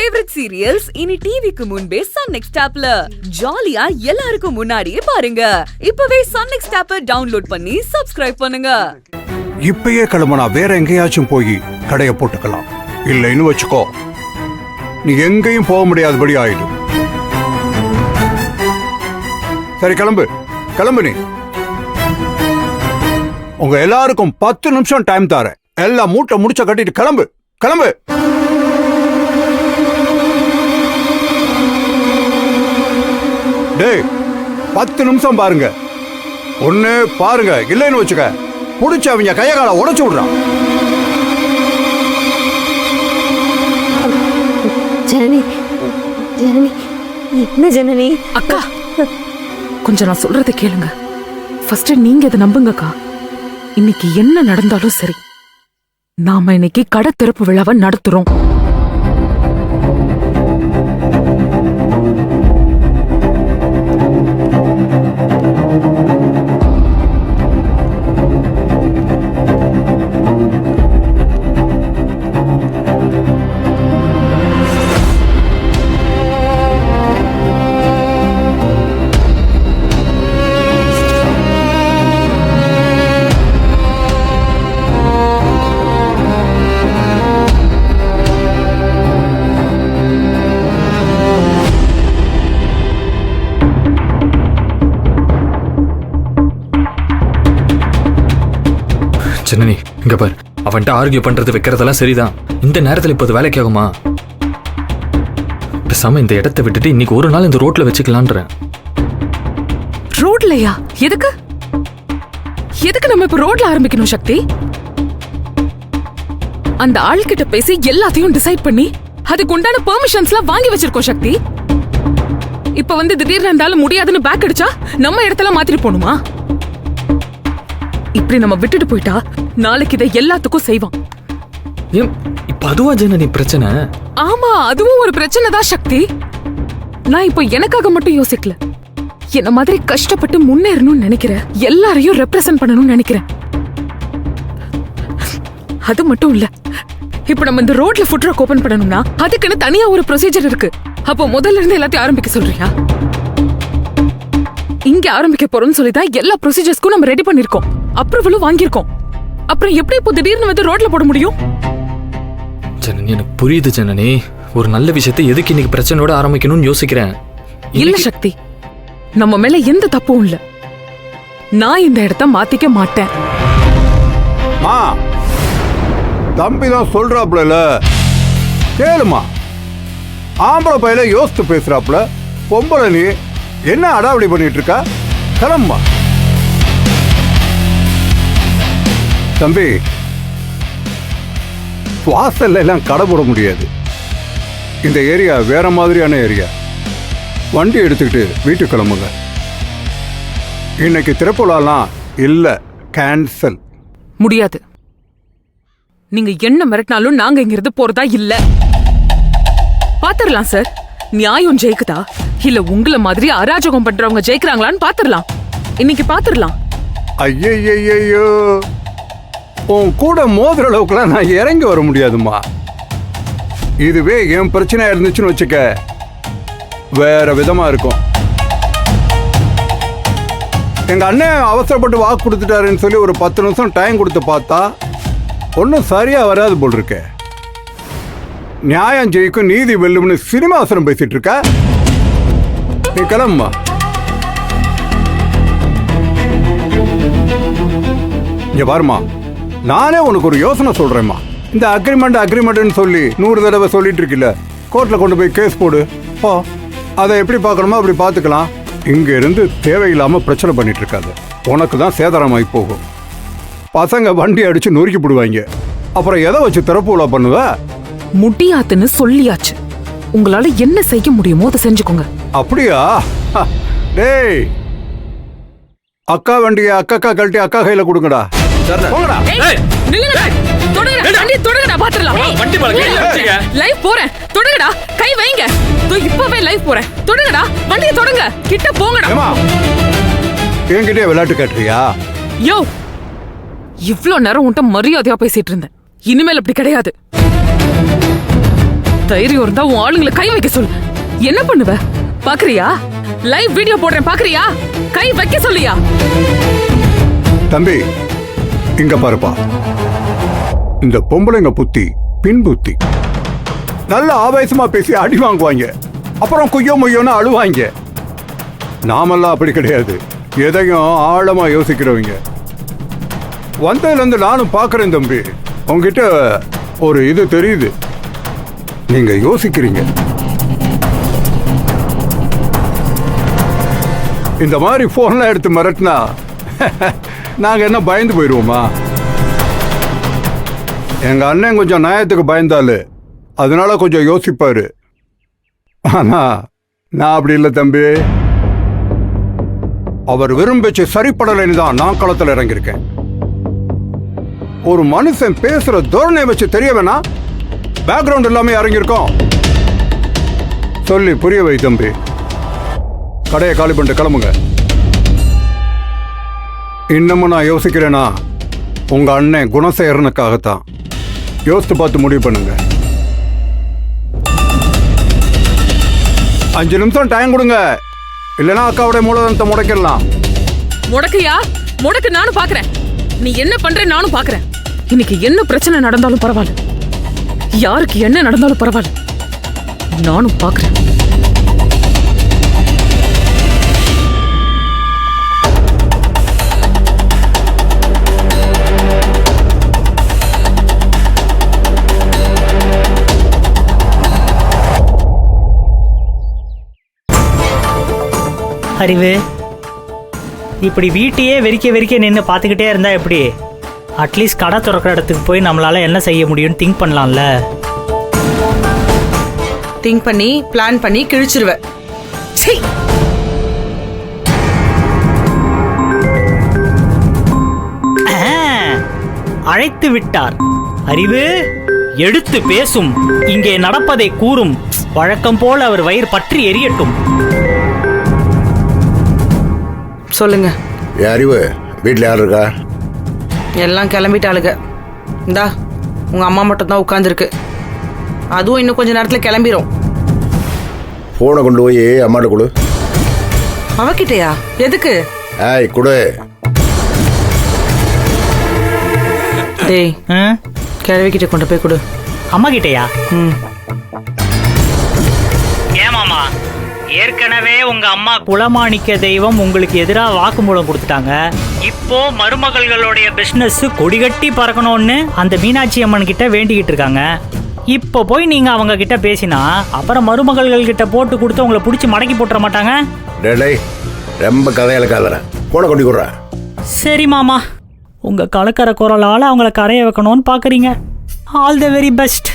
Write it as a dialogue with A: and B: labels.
A: Favourite serials இனி டிவிக்கு முன்பே சன் நெக்ஸ்ட் ஆப்ல ஜாலியா எல்லாருக்கும் முன்னாடியே பாருங்க. இப்பவே சன் நெக்ஸ்ட் ஆப்பை டவுன்லோட் பண்ணி சப்ஸ்கிரைப் பண்ணுங்க.
B: இப்பயே கிளம்புனா வேற எங்கேயாச்சும் போய் கடைய போட்டுக்கலாம். இல்லைன்னு வச்சுக்கோ, நீ எங்கேயும் போக முடியாதபடி ஆயிடும். சரி, கிளம்பு கிளம்பு. நீ உங்க எல்லாருக்கும் 10 நிமிஷம் டைம் தரேன். எல்லாம் மூட்டை முடிச்ச கட்டிட்டு கிளம்பு கிளம்பு. டேய், 10 நிமிஷம் பாருங்க. ஒண்ணு பாருங்க, இல்லைன்னு வச்சுக்க புடிச்சு அவங்க கைய கால உடைச்சு விடுறான்.
C: ஜனனி, ஜனனி, என்ன ஜனனி?
D: அக்கா, கொஞ்சம் நான் சொல்றதை கேளுங்க. ஃபர்ஸ்ட் நீங்க இதை நம்புங்கக்கா. இன்னைக்கு என்ன நடந்தாலும் சரி, நாம இன்னைக்கு கடை திறப்பு விழாவை நடத்துறோம்.
E: ஜனனி, இங்க பாரு, அவன்கிட்ட ஆர்கியூ பண்றது வைக்கிறதெல்லாம் சரிதான். இந்த நேரத்தில் இப்போது வேலைக்கு ஆகுமா? பேசாம இந்த இடத்தை விட்டுட்டு இன்னைக்கு ஒரு நாள் இந்த ரோட்ல வச்சுக்கலான்ற.
D: ரோட்லயா? எதுக்கு எதுக்கு நம்ம இப்ப ரோட்ல ஆரம்பிக்கணும் சக்தி? அந்த ஆள்கிட்ட பேசி எல்லாத்தையும் டிசைட் பண்ணி அதுக்கு உண்டான பெர்மிஷன்ஸ்லாம் வாங்கி வச்சிருக்கோம் சக்தி. இப்ப வந்து திடீர்னு இருந்தாலும் முடியாதுன்னு பேக் அடிச்சா நம்ம இடத்துல மாத்திட்டு போணுமா? இப்படி நம்ம விட்டுட்டு போயிட்டா நாளைக்கு இதை எல்லாத்துக்கும் செய்வான்.
E: இப்ப அதுவா ஜனனி பிரச்சனை?
D: ஆமா, அதுவும் ஒரு பிரச்சனை தான் சக்தி. நான் இப்போ எனக்காக மட்டும் யோசிக்கல, என்ன மாதிரி கஷ்டப்பட்டு முன்னேறணும்னு நினைக்கிறேன், எல்லாரையும் ரெப்ரசன்ட் பண்ணணும்னு நினைக்கிறேன். அது மட்டும் இல்ல, இப்ப நம்ம இந்த ரோட்ல ஃபுட் ட்ரக் ஓபன் பண்ணணும்னா அதுக்குன்னு தனியா ஒரு ப்ரொசீஜர் இருக்கு. அப்போ முதல்ல இருந்து எல்லாத்தையும் ஆரம்பிக்க சொல்றியா? இங்க ஆரம்பிக்க போறோம்னு சொல்லிதான் எல்லா ப்ரொசீஜர்ஸ்க்கும் நம்ம ரெடி பண்ணிருக்கோம், அப்ரூவலும் வாங்கியிருக்கோம். அப்புறம் எப்படி இப்போ திடீர்னு வந்து ரோட்ல போட முடியும்?
E: ஜனனி, எனக்கு புரியுது ஜனனி. ஒரு நல்ல விஷயத்தை எதுக்கு இன்னைக்கு பிரச்சனையோட ஆரம்பிக்கணும்னு யோசிக்கிறேன்.
D: இல்ல சக்தி, நம்ம மேல எந்த தப்பும் இல்ல. நான் இந்த இடத்த மாத்திக்க மாட்டேன்.
B: தம்பிதான் சொல்றாப்ல, கேளுமா. ஆம்பளை பையில யோசித்து பேசுறாப்ல, பொம்பளை நீ என்ன அடாவடி பண்ணிட்டு இருக்கா? கிளம்பா தம்பி. வாசல்ல எல்லாம் கடை போட முடியாது. இந்த ஏரியா வேற மாதிரியான ஏரியா. வண்டி எடுத்துக்கிட்டு வீட்டுக்கு கிளம்புங்க. இன்னைக்கு திறப்புலாம் இல்ல, கேன்சல்.
D: முடியாது. நீங்க என்ன மிரட்டினாலும் நாங்க இங்கிருந்து போறதா இல்ல. பாத்துரலாம் சார், நியாயம் ஜெயிக்குதா இல்ல உங்களை மாதிரி அராஜகம் பண்றவங்க ஜெயிக்கிறாங்களான்னு பாத்துரலாம். இன்னைக்கு பாத்துரலாம்.
B: ஐயோ, உன் கூட மோதுற அளவுக்குலாம் நான் இறங்கி வர முடியாதுமா. இதுவே என் பிரச்சனையா இருந்துச்சுன்னு வச்சுக்க, வேற விதமா இருக்கும். எங்க அண்ணன் அவசரப்பட்டு வாக்கு கொடுத்துட்டாருன்னு சொல்லி ஒரு 10 நிமிஷம் டைம் கொடுத்து பார்த்தா ஒன்றும் சரியா வராது போல் இருக்க. நியாயம் ஜெயிக்கும், நீதி வெல்லும்னு சினிமாசனம் பேசிட்டு இருக்க. நீ கிளம்புமா. இங்க பாருமா, நானே உனக்கு ஒரு யோசனை சொல்றேம்மா. இந்த அக்ரிமெண்ட்னு சொல்லி 100 தடவை சொல்லிட்டு இருக்குல்ல, கோர்ட்ல கொண்டு போய் கேஸ் போடு. போ, அதை எப்படி பார்க்கணுமோ அப்படி பார்த்துக்கலாம். இங்க இருந்து தேவையில்லாம பிரச்சனை பண்ணிட்டு இருக்காது. உனக்கு தான் சேதாரமாகி போகும். பசங்க வண்டி அடிச்சு நொறுக்கி போடுவாங்க. அப்புறம் எதை வச்சு திறப்புலா பண்ணுவ?
D: முடியாதுன்னு சொல்லியாச்சு. உங்களால என்ன செய்ய முடியுமோ அதை செஞ்சுக்கோங்க.
B: அப்படியா? டேய், அக்கா வண்டியை அக்கா கழட்டி அக்கா கையில கொடுங்கடா. போங்கடா.
D: லைவ் போறேன், தொடுங்கடா. கை வைங்க, இப்பவே லைவ் போறேன். தொடுங்கடா, வண்டியை தொடுங்க. கிட்ட போங்கடா.
B: என்கிட்டயே விளையாட்டு காட்டுறியா?
D: யோ, இவ்ளோ நேரம் உன்ட்ட மரியாதையா பேசிட்டு இருந்தேன். இனிமேல் அப்படி கிடையாது. தைரியம் இருந்தா உன் ஆளுங்களை கை வைக்க சொல்லு. என்ன பண்ணுவ பாக்குறியா? லைவ் வீடியோ போடுறேன் பாக்குறியா? கை வைக்க சொல்லியா?
B: தம்பி இங்க பாருப்பா, இந்த பொம்பளைங்க புத்தி பின் புத்தி. நல்ல ஆவேசமா பேசி அடி வாங்குவாங்க, அப்புறம் குய்யோ முய்யோன்னு அழுவாங்க. நாமெல்லாம் அப்படி கிடையாது, எதையும் ஆழமா யோசிக்கிறவங்க. வந்ததுலேருந்து நானும் பார்க்குறேன் தம்பி, உங்ககிட்ட ஒரு இது தெரியுது, நீங்க யோசிக்கிறீங்க. இந்த மாதிரி போன்லாம் எடுத்து மிரட்டினா நாங்க என்ன பயந்து போயிடுவோமா? எங்க அண்ணன் கொஞ்சம் நியாயத்துக்கு பயந்தாலு, அதனால கொஞ்சம் யோசிப்பாரு. ஆனா நான் அப்படி இல்லை தம்பி. அவர் விரும்பிச்சு சரிப்படலைன்னு தான் நான் களத்தில் இறங்கியிருக்கேன். ஒரு மனுஷன் பேசுற தோரணை வச்சு தெரிய வேணா பேக்ரவுண்ட் எல்லாமே இறங்கியிருக்கோம். சொல்லி புரிய வை தம்பி. கடையை காலி பண்ணிட்டு கிளம்புங்க. இன்னமும் நான் யோசிக்கிறேன்னா உங்க அண்ணன் குணசேகரனுக்காகத்தான். யோசித்து பார்த்து முடிவு பண்ணுங்க. 5 நிமிஷம் டைம் கொடுங்க, இல்லைன்னா அக்காவுடைய மூலதனத்தை முடக்கிடலாம்.
D: முடக்கையா? முடக்கு நானும் பாக்குறேன். நீ என்ன பண்ற நானும் பாக்குறேன். இன்னைக்கு என்ன பிரச்சனை நடந்தாலும் பரவாயில்ல, யாருக்கு என்ன நடந்தாலும் பரவாயில்ல, நானும் பாக்குறேன்.
F: அறிவு, இப்படி வீட்டையே வெறிக்க நின்று பார்த்துக்கிட்டே இருந்தா எப்படி? அட்லீஸ்ட் கடை திறக்கிற இடத்துக்கு போய் நம்மளால என்ன செய்ய முடியும்னு திங்க் பண்ணலாம்ல.
G: திங்க் பண்ணி பிளான் பண்ணி கிழிச்சிருவேன்.
F: அழைத்து விட்டார். அறிவு, எடுத்து பேசும், இங்கே நடப்பதை கூறும். வழக்கம் போல் அவர் வயிறு பற்றி எரியட்டும்.
G: சொல்லுங்க.
H: அறிவு, வீட்டில் யார் இருக்கா?
G: எல்லாம் கிளம்பிட்டாளுங்க. இந்தா உங்க அம்மா மட்டும் தான் உட்காந்துருக்கு. அதுவும் இன்னும் கொஞ்ச நேரத்தில் கிளம்பிரும்.
H: ஃபோனை கொண்டு போய் அம்மாட்ட கொடு.
G: அவகிட்டயா? எதுக்கு?
H: ஏய் கொடு.
G: டேய், கிழவிக்கிட்ட கொண்டு போய் கொடு.
F: அம்மா கிட்டயா?
G: ம்.
F: ஏமாமா, ஏற்கனவே உங்க அம்மா குலமாணிக்க தெய்வம் உங்களுக்கு எதிராக வாக்குமூலம் கொடுத்துட்டாங்க. இப்போ மருமகள்களுடைய பிசினஸ் கொடிகட்டி பறக்கணும்னு அந்த மீனாட்சி அம்மன் கிட்ட வேண்டிக்கிட்டு இருக்காங்க. இப்போ போய் நீங்க அவங்க கிட்ட பேசினா அப்புறம் மருமகள்கள் கிட்ட போட்டு கொடுத்து உங்களை பிடிச்சி மடக்கி போட்டுற மாட்டாங்க?
H: டேய், ரொம்ப கதையில காதற. போனை கொண்டு கொடுறா.
F: சரி மாமா, உங்க கலக்கரை குரலால அவங்கள கரைய வைக்கணும்னு பாக்குறீங்க. All the very best.